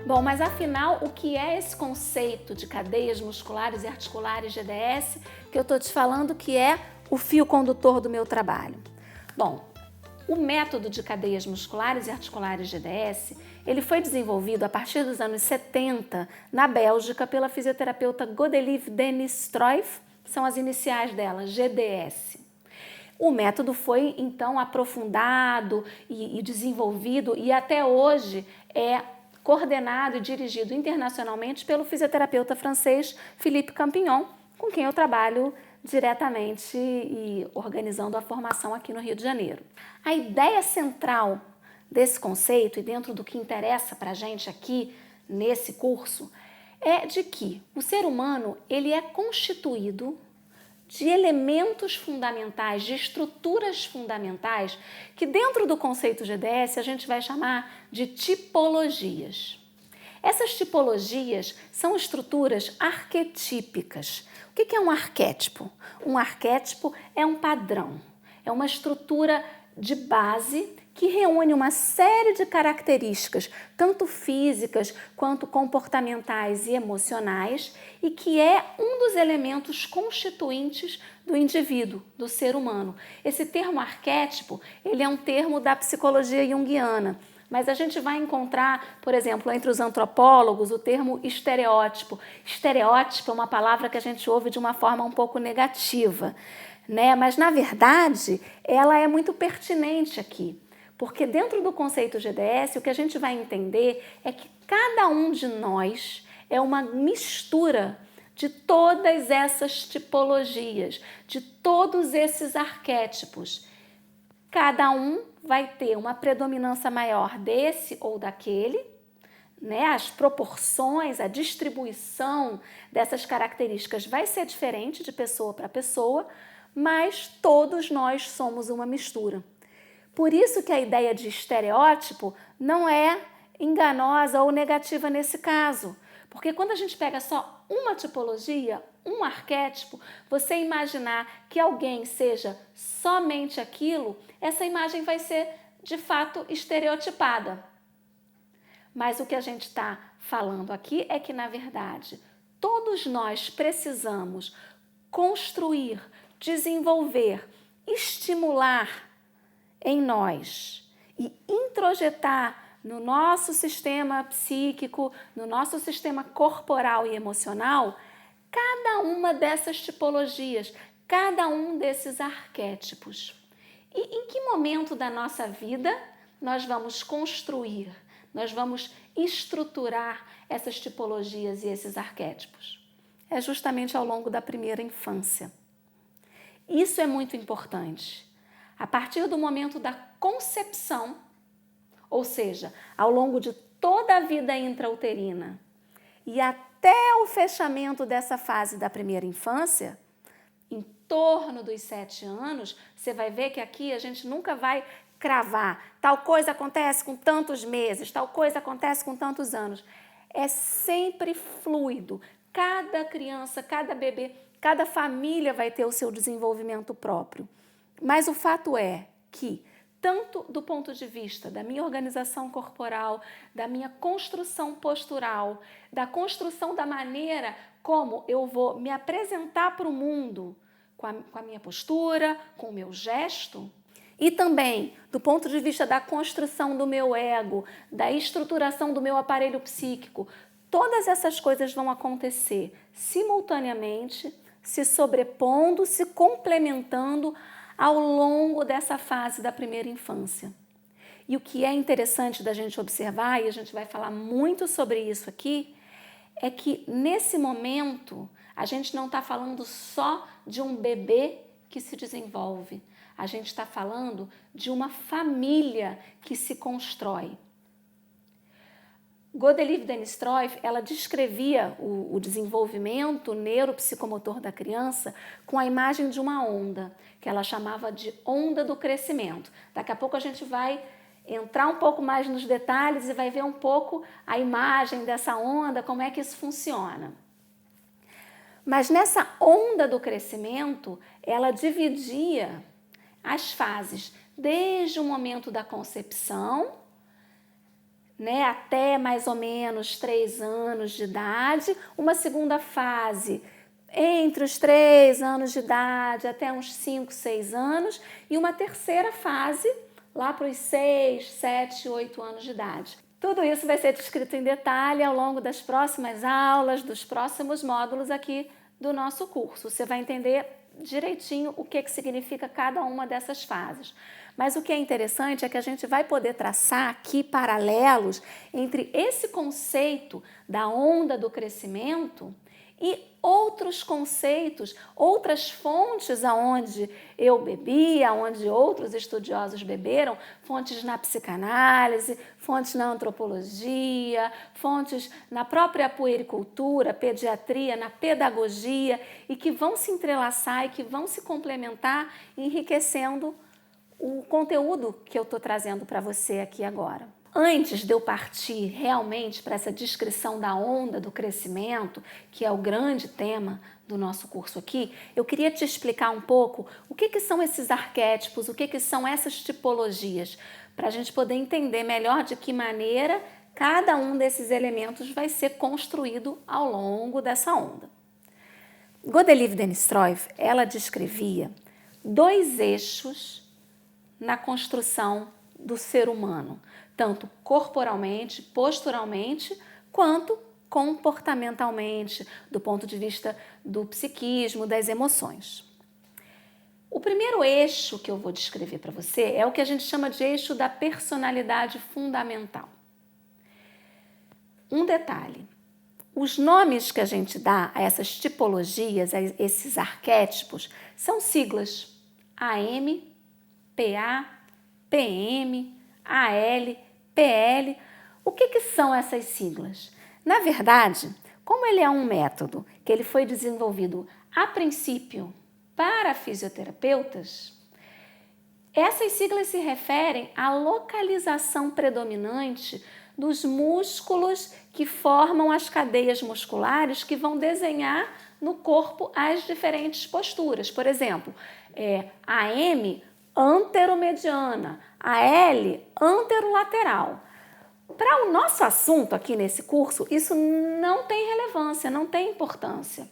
Bom, mas afinal, o que é esse conceito de cadeias musculares e articulares GDS que eu estou te falando que é o fio condutor do meu trabalho? Bom, o método de cadeias musculares e articulares GDS, ele foi desenvolvido a partir dos anos 70 na Bélgica pela fisioterapeuta Godelieve Denis-Struijff, são as iniciais dela, GDS. O método foi então aprofundado e desenvolvido e até hoje é coordenado e dirigido internacionalmente pelo fisioterapeuta francês Philippe Campignon, com quem eu trabalho diretamente e organizando a formação aqui no Rio de Janeiro. A ideia central desse conceito e dentro do que interessa para a gente aqui nesse curso é de que o ser humano ele é constituído de elementos fundamentais, de estruturas fundamentais, que dentro do conceito GDS a gente vai chamar de tipologias. Essas tipologias são estruturas arquetípicas. O que é um arquétipo? Um arquétipo é um padrão, é uma estrutura de base que reúne uma série de características, tanto físicas quanto comportamentais e emocionais, e que é um dos elementos constituintes do indivíduo, do ser humano. Esse termo arquétipo, ele é um termo da psicologia junguiana, mas a gente vai encontrar, por exemplo, entre os antropólogos, o termo estereótipo. Estereótipo é uma palavra que a gente ouve de uma forma um pouco negativa, né? Mas, na verdade, ela é muito pertinente aqui. Porque dentro do conceito GDS, o que a gente vai entender é que cada um de nós é uma mistura de todas essas tipologias, de todos esses arquétipos. Cada um vai ter uma predominância maior desse ou daquele, né? As proporções, a distribuição dessas características vai ser diferente de pessoa para pessoa, mas todos nós somos uma mistura. Por isso que a ideia de estereótipo não é enganosa ou negativa nesse caso. Porque quando a gente pega só uma tipologia, um arquétipo, você imaginar que alguém seja somente aquilo, essa imagem vai ser, de fato, estereotipada. Mas o que a gente está falando aqui é que, na verdade, todos nós precisamos construir, desenvolver, estimular em nós e introjetar no nosso sistema psíquico, no nosso sistema corporal e emocional, cada uma dessas tipologias, cada um desses arquétipos. E em que momento da nossa vida nós vamos construir, nós vamos estruturar essas tipologias e esses arquétipos? É justamente ao longo da primeira infância. Isso é muito importante. A partir do momento da concepção, ou seja, ao longo de toda a vida intrauterina e até o fechamento dessa fase da primeira infância, em torno dos 7 anos, você vai ver que aqui a gente nunca vai cravar. Tal coisa acontece com tantos meses, tal coisa acontece com tantos anos. É sempre fluido. Cada criança, cada bebê, cada família vai ter o seu desenvolvimento próprio. Mas o fato é que, tanto do ponto de vista da minha organização corporal, da minha construção postural, da construção da maneira como eu vou me apresentar para o mundo, com a minha postura, com o meu gesto, e também do ponto de vista da construção do meu ego, da estruturação do meu aparelho psíquico, todas essas coisas vão acontecer simultaneamente, se sobrepondo, se complementando ao longo dessa fase da primeira infância. E o que é interessante da gente observar, e a gente vai falar muito sobre isso aqui, é que nesse momento a gente não está falando só de um bebê que se desenvolve, a gente está falando de uma família que se constrói. Godelieve Denis-Struijff, ela descrevia o desenvolvimento neuropsicomotor da criança com a imagem de uma onda, que ela chamava de onda do crescimento. Daqui a pouco a gente vai entrar um pouco mais nos detalhes e vai ver um pouco a imagem dessa onda, como é que isso funciona. Mas nessa onda do crescimento, ela dividia as fases desde o momento da concepção, né, até mais ou menos 3 anos de idade, uma segunda fase entre os 3 anos de idade até uns 5, 6 anos e uma terceira fase lá para os 6, 7, 8 anos de idade. Tudo isso vai ser descrito em detalhe ao longo das próximas aulas, dos próximos módulos aqui do nosso curso. Você vai entender direitinho o que significa cada uma dessas fases. Mas o que é interessante é que a gente vai poder traçar aqui paralelos entre esse conceito da onda do crescimento e outros conceitos, outras fontes aonde eu bebi, aonde outros estudiosos beberam, fontes na psicanálise, fontes na antropologia, fontes na própria puericultura, pediatria, na pedagogia, e que vão se entrelaçar e que vão se complementar, enriquecendo o conteúdo que eu estou trazendo para você aqui agora. Antes de eu partir realmente para essa descrição da onda do crescimento, que é o grande tema do nosso curso aqui, eu queria te explicar um pouco o que são esses arquétipos, o que são essas tipologias, para a gente poder entender melhor de que maneira cada um desses elementos vai ser construído ao longo dessa onda. Godelieve Denistroff, ela descrevia 2 eixos na construção do ser humano, tanto corporalmente, posturalmente, quanto comportamentalmente, do ponto de vista do psiquismo, das emoções. O primeiro eixo que eu vou descrever para você é o que a gente chama de eixo da personalidade fundamental. Um detalhe, os nomes que a gente dá a essas tipologias, a esses arquétipos, são siglas: AM, PA, PM, AL, PL. O que são essas siglas? Na verdade, como ele é um método que ele foi desenvolvido a princípio para fisioterapeutas, essas siglas se referem à localização predominante dos músculos que formam as cadeias musculares que vão desenhar no corpo as diferentes posturas. Por exemplo, AM, anteromediana, a L, anterolateral. Para o nosso assunto aqui nesse curso, isso não tem relevância, não tem importância.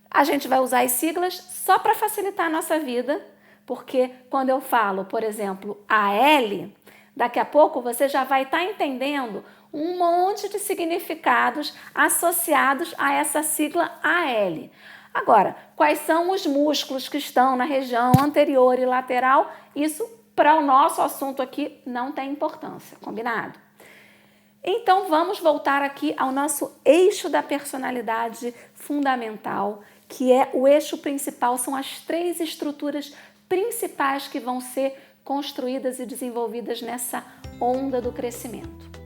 A gente vai usar as siglas só para facilitar a nossa vida, porque quando eu falo, por exemplo, AL, daqui a pouco você já vai estar entendendo um monte de significados associados a essa sigla AL. Agora, quais são os músculos que estão na região anterior e lateral? Isso, para o nosso assunto aqui, não tem importância, combinado? Então, vamos voltar aqui ao nosso eixo da personalidade fundamental, que é o eixo principal, são as 3 estruturas principais que vão ser construídas e desenvolvidas nessa onda do crescimento.